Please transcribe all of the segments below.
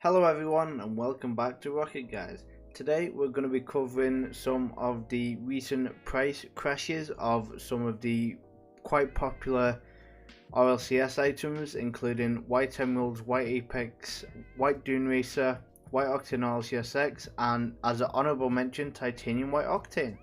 Hello everyone and welcome back to Rocket Guys. Today we're going to be covering some of the recent price crashes of some of the quite popular RLCS items, including White Emeralds, White Apex, White Dune Racer, White Octane RSX, and as an honourable mention, Titanium White Octane.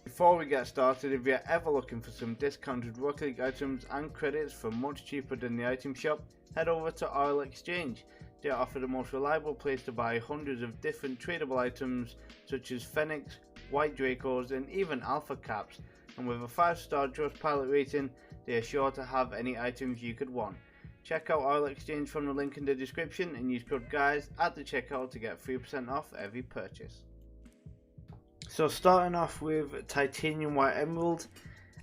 Before we get started, if you're ever looking for some discounted Rocket League items and credits for much cheaper than the item shop, head over to RL Exchange. They offer the most reliable place to buy hundreds of different tradable items such as Phoenix, White Dracos and even Alpha Caps, and with a 5-star Trustpilot rating they are sure to have any items you could want. Check out RL Exchange from the link in the description and use code GUYS at the checkout to get 3% off every purchase. So starting off with Titanium White Emerald,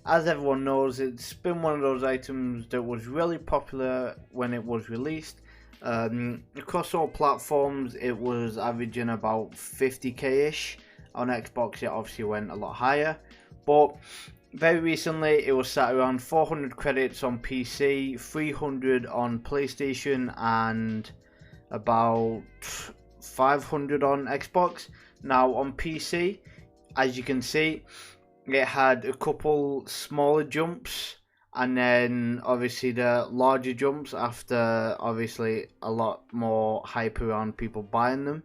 as everyone knows, it's been one of those items that was really popular when it was released. Across all platforms it was averaging about 50k-ish. On Xbox it obviously went a lot higher, but very recently it was sat around 400 credits on PC, 300 on PlayStation and about 500 on Xbox. Now on PC, as you can see, it had a couple smaller jumps and then obviously the larger jumps after obviously a lot more hype around people buying them,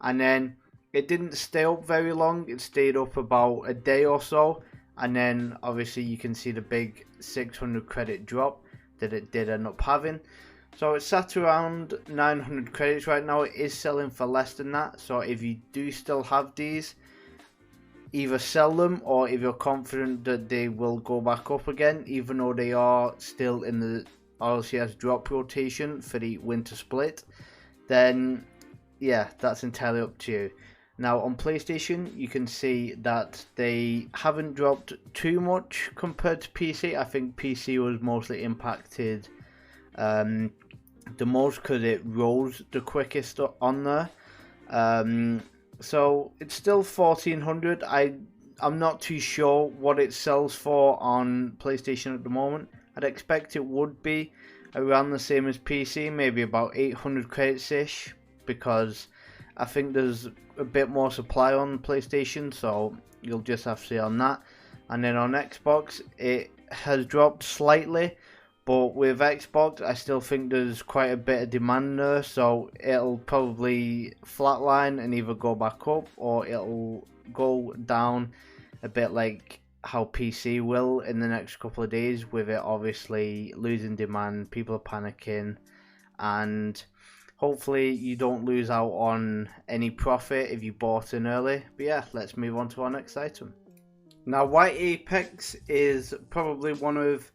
and then it didn't stay up very long. It stayed up about a day or so, and then obviously you can see the big 600 credit drop that it did end up having. So it's sat around 900 credits right now. It is selling for less than that, so if you do still have these, either sell them, or if you're confident that they will go back up again, even though they are still in the RLCS drop rotation for the winter split, then yeah, that's entirely up to you. Now on PlayStation you can see that they haven't dropped too much compared to PC. I think PC was mostly impacted the most because it rose the quickest on there. So it's still 1400. I'm not too sure what it sells for on PlayStation at the moment. I'd expect it would be around the same as PC, maybe about 800 credits ish, because I think there's a bit more supply on PlayStation, so you'll just have to see on that. And then on Xbox it has dropped slightly, but with Xbox I still think there's quite a bit of demand there, so it'll probably flatline and either go back up or it'll go down a bit like how PC will in the next couple of days, with it obviously losing demand, people are panicking, and hopefully you don't lose out on any profit if you bought in early. But yeah, let's move on to our next item. Now White Apex is probably one of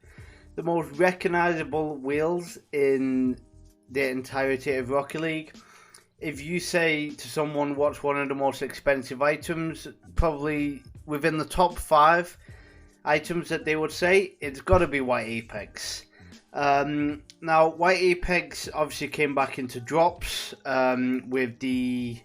the most recognizable wheels in the entirety of Rocket League. If you say to someone what's one of the most expensive items, probably within the top 5 items that they would say, it's got to be White Apex. Now White Apex obviously came back into drops with the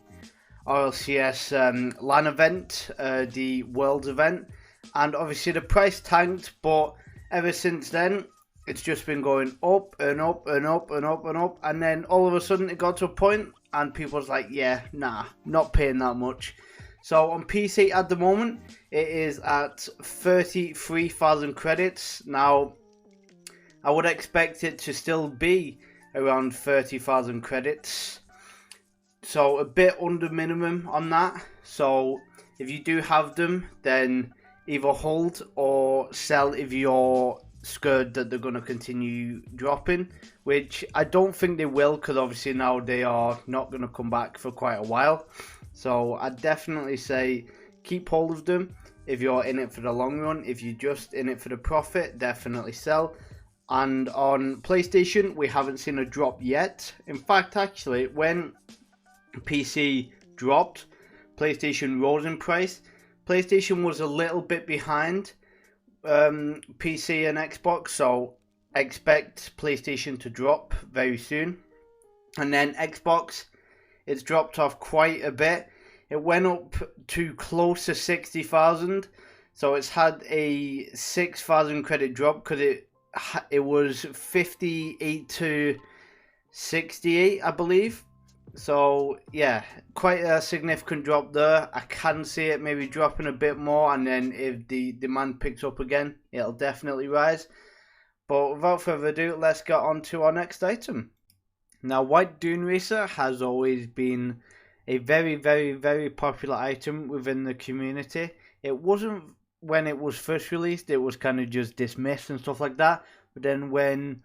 RLCS LAN event, the Worlds event, and obviously the price tanked, but ever since then, it's just been going up and up and up and up and up, and then all of a sudden it got to a point and people was like, yeah, nah, not paying that much. So on PC at the moment, it is at 33,000 credits. Now, I would expect it to still be around 30,000 credits. So a bit under minimum on that. So if you do have them, then either hold or sell if you're scared that they're going to continue dropping, which I don't think they will, because obviously now they are not going to come back for quite a while. So I definitely say keep hold of them if you're in it for the long run. If you're just in it for the profit, definitely sell. And on PlayStation we haven't seen a drop yet. In fact, actually, when PC dropped, PlayStation rose in price. PlayStation was a little bit behind PC and Xbox, so expect PlayStation to drop very soon. And then Xbox, it's dropped off quite a bit. It went up to close to 60,000, so it's had a 6,000 credit drop because it was 58 to 68, I believe. So yeah, quite a significant drop there. I can see it maybe dropping a bit more, and then if the demand picks up again, it'll definitely rise. But without further ado, let's get on to our next item. Now, White Dune Racer has always been a very popular item within the community. It wasn't when it was first released, it was kind of just dismissed and stuff like that. But then when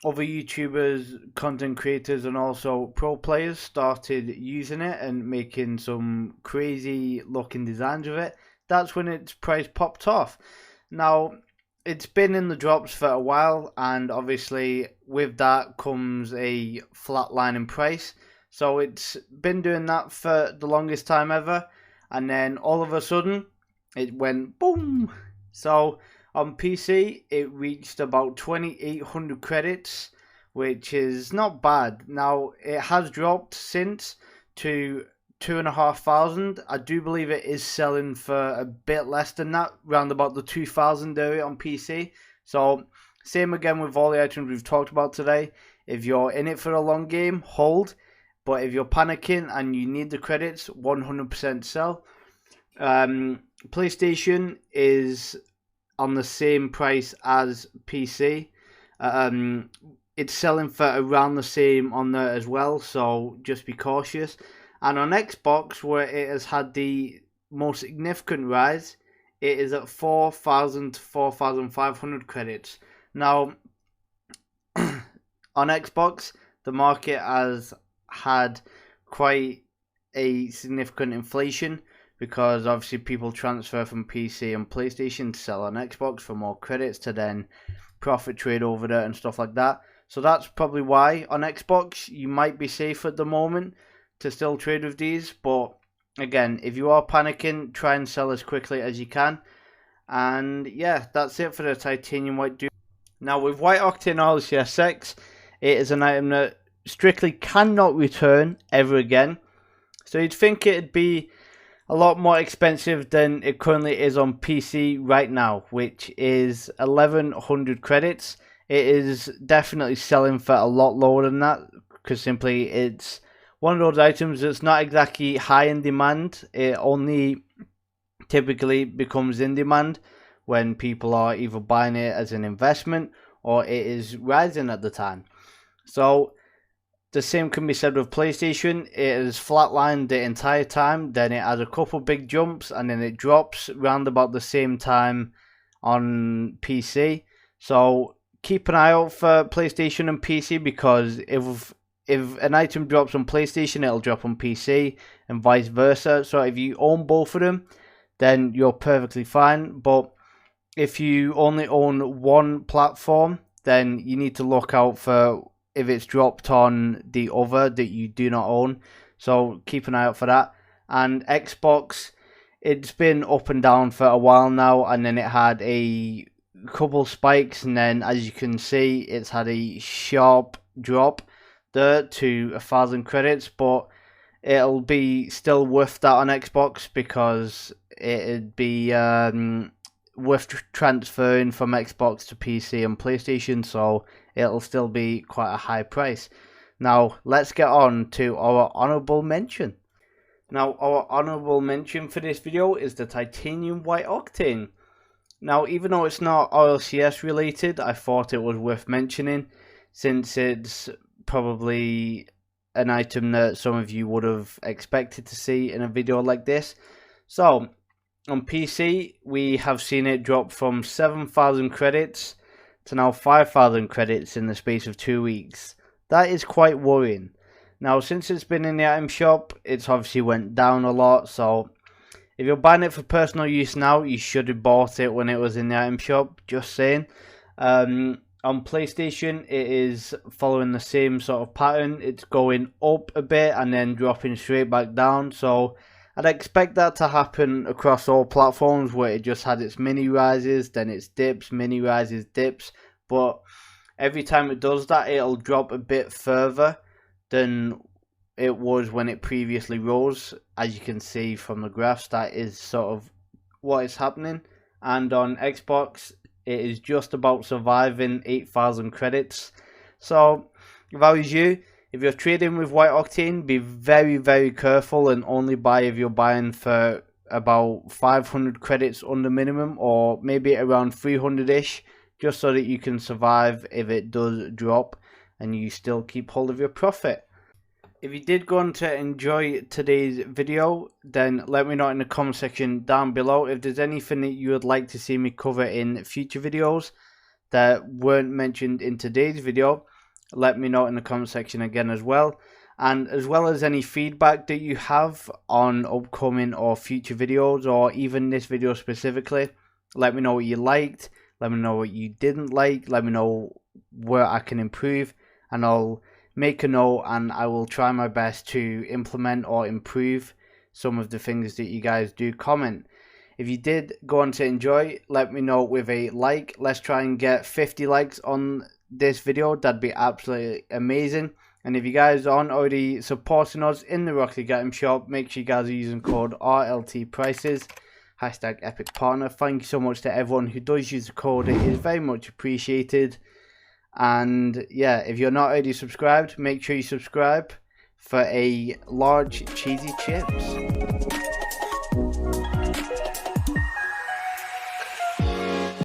other YouTubers, content creators, and also pro players started using it and making some crazy looking designs of it, that's when its price popped off. Now, it's been in the drops for a while, and obviously with that comes a flat line in price. So it's been doing that for the longest time ever, and then all of a sudden it went boom. So on PC it reached about 2,800 credits, which is not bad. Now it has dropped since to 2,500. I do believe it is selling for a bit less than that, round about the 2,000 area on PC. So same again with all the items we've talked about today. If you're in it for a long game, hold. But if you're panicking and you need the credits, 100% sell. PlayStation is on the same price as PC. It's selling for around the same on there as well, so just be cautious. And on Xbox, where it has had the most significant rise, it is at 4,000 to 4,500 credits. Now, on Xbox, the market has had quite a significant inflation, because obviously people transfer from PC and PlayStation to sell on Xbox for more credits to then profit trade over there and stuff like that. So that's probably why on Xbox you might be safe at the moment to still trade with these. But again, if you are panicking, try and sell as quickly as you can. And yeah, that's it for the Titanium White Dune. Now with White Octane RSX, it is an item that strictly cannot return ever again. So you'd think it'd be a lot more expensive than it currently is on PC right now, which is 1,100 credits. It is definitely selling for a lot lower than that, because simply it's one of those items that's not exactly high in demand. It only typically becomes in demand when people are either buying it as an investment or it is rising at the time. So the same can be said with PlayStation. It is flatlined the entire time, then it has a couple big jumps, and then it drops around about the same time on PC. So keep an eye out for PlayStation and PC, because if an item drops on PlayStation, it'll drop on PC and vice versa. So if you own both of them, then you're perfectly fine. But if you only own one platform, then you need to look out for if it's dropped on the other that you do not own. So keep an eye out for that. And Xbox, it's been up and down for a while now, and then it had a couple spikes, and then as you can see, it's had a sharp drop there to 1,000 credits. But it'll be still worth that on Xbox, because it'd be worth transferring from Xbox to PC and PlayStation, so it'll still be quite a high price. Now let's get on to our honorable mention. Now our honorable mention for this video is the Titanium White Octane. Now even though it's not RLCS related, I thought it was worth mentioning, since it's probably an item that some of you would have expected to see in a video like this. So on PC, we have seen it drop from 7,000 credits to now 5,000 credits in the space of 2 weeks. That is quite worrying. Now, since it's been in the item shop, it's obviously went down a lot. So if you're buying it for personal use now, you should have bought it when it was in the item shop. Just saying. On PlayStation, it is following the same sort of pattern. It's going up a bit and then dropping straight back down. So I'd expect that to happen across all platforms, where it just had its mini rises, then its dips, mini rises, dips. But every time it does that, it'll drop a bit further than it was when it previously rose. As you can see from the graphs, that is sort of what is happening. And on Xbox, it is just about surviving 8,000 credits. So if I was you, If you're trading with White Octane, be very careful and only buy if you're buying for about 500 credits under minimum, or maybe around 300-ish, just so that you can survive if it does drop and you still keep hold of your profit. If you did go on to enjoy today's video, then let me know in the comment section down below if there's anything that you would like to see me cover in future videos that weren't mentioned in today's video. Let me know in the comment section again as well. And as well as any feedback that you have on upcoming or future videos, or even this video specifically. Let me know what you liked, let me know what you didn't like, let me know where I can improve, and I'll make a note and I will try my best to implement or improve some of the things that you guys do comment. If you did go on to enjoy, let me know with a like. Let's try and get 50 likes on this video. That'd be absolutely amazing. And if you guys aren't already supporting us in the Rocket Item Shop, make sure you guys are using code RLT Prices, hashtag Epic Partner. Thank you so much to everyone who does use the code. It is very much appreciated. And yeah, if you're not already subscribed, make sure you subscribe for a large cheesy chips.